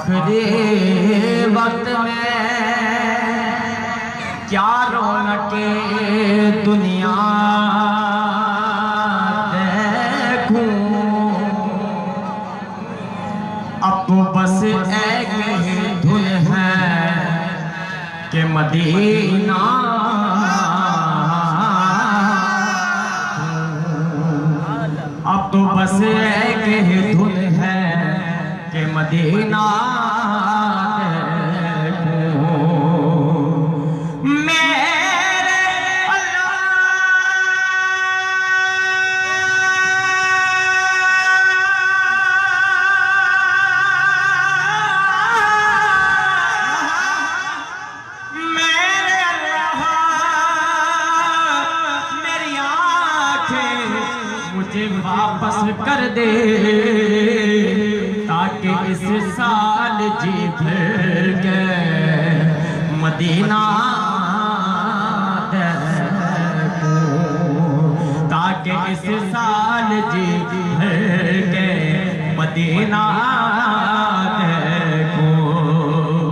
आखिरी वक्त में क्या रौनक दुनिया देखूं, अब तो बस एक ही धुन है कि मदीना, अब तो बस एक ही धुन है कि मदीना मुझे वापस कर दे ताकि इस साल जी भर के मदीना देखूं, ताकि इस साल जी भर के मदीना देखूं।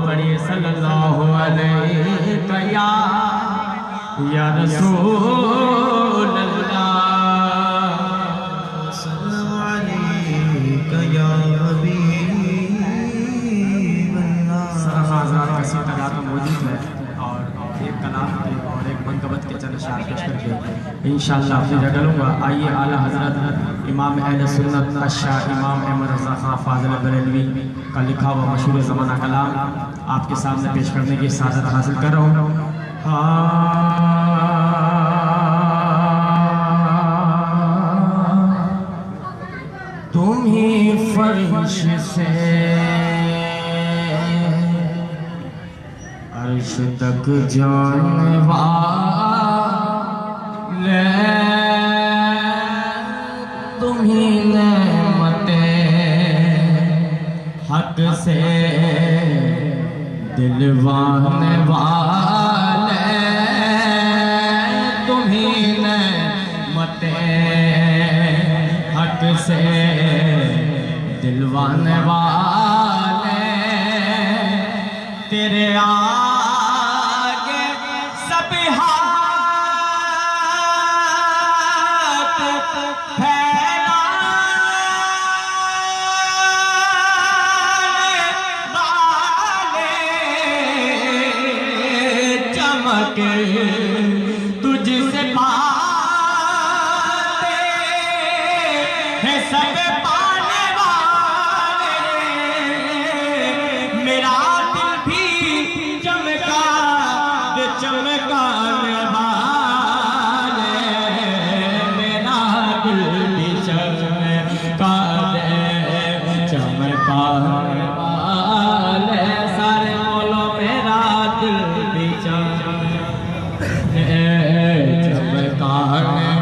पढ़िए सल्लल्लाहु अलैहि या रसूल अल्लाह। मौजूद है और एक कलाम के और एक मनकबत के चंद अशआर पेश करके इंशाअल्लाह अपनी जगह लूँगा। आइए आला हजरत इमाम अहले सुन्नत अशाह इमाम अहमद रज़ा खां फाज़िल बरेलवी का लिखा हुआ मशहूर ज़माना कलाम आपके सामने पेश करने की सादत हासिल कर रहा हूँ। तुम ही फर्श से अर्श तक जाने वाले, तुम ही नेमते हक से दिलवाने वाले, तुम ही नेमते हक से दिलवाने वाले, तेरे आगे सब हाथ फैलाने वाले, चमके तुझसे पाते हैं सब पाने वाले, मेरा चमकाने वाले, मेरा दिल भी चमकाने चमकाने वाले, सारे बोलो मेरा दिल भी चमकाने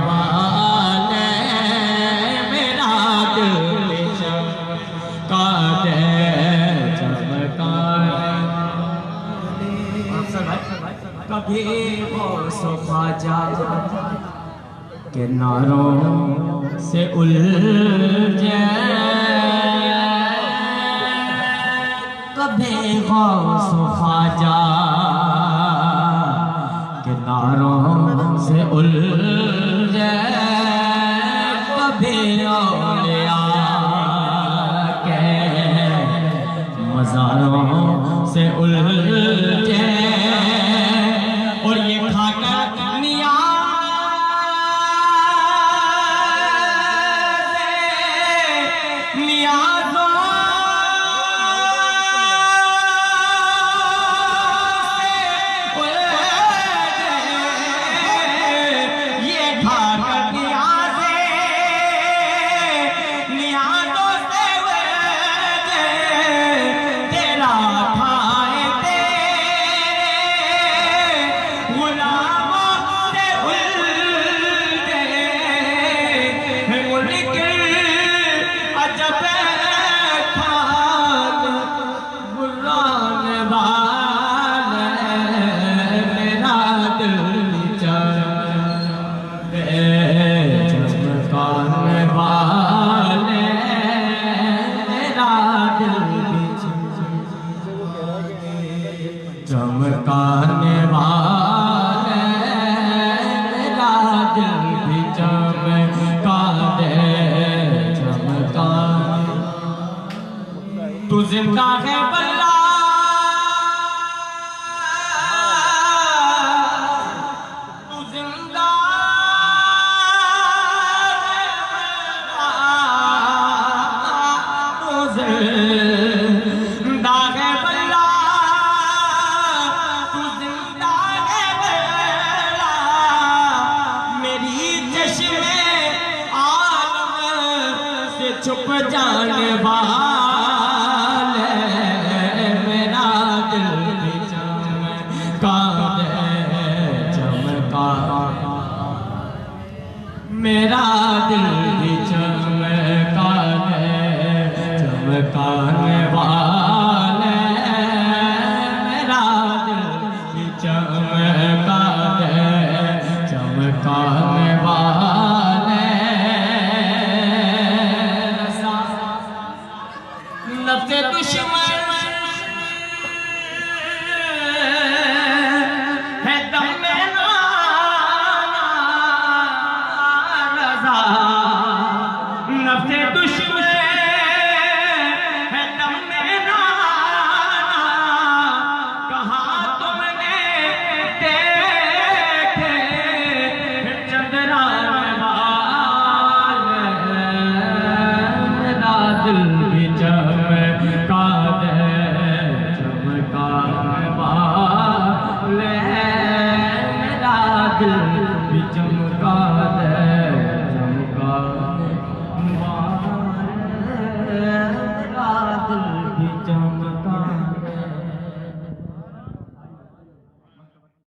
वाले, मेरा दिल भी चमकाने कभी गौस ख्वाजा के नारों से उलझे, कभी गौस ख्वाजा के नारों से उलझे, कभी औलिया के मज़ारों से उलझे, और ये खाकर नियाज़ों ये खाकर नियाज़ों से तेरा खाए दे चमका। तू जिंदा है बल्ला तू जिंदा है बल्ला तू जिंदा है बल्ला तू जिंदा है बल्ला मेरी चश्मे आलम से छुप जाने वाले मेरा दिल भी चमका दे चमका। मेरा दिल भी चमका दे चमकाने वाले मेरा दिल भी चमका दे चमकाने वाले। नफ्से दुश्मन है दम में नाराज़ा। नफ्से दुश्मन है दम में नाराज़ा। कहाँ तुमने देखे चंद्राने वाले मेरा दिल भी चमका दे चमकाने वाले मेरा दिल भी चमका।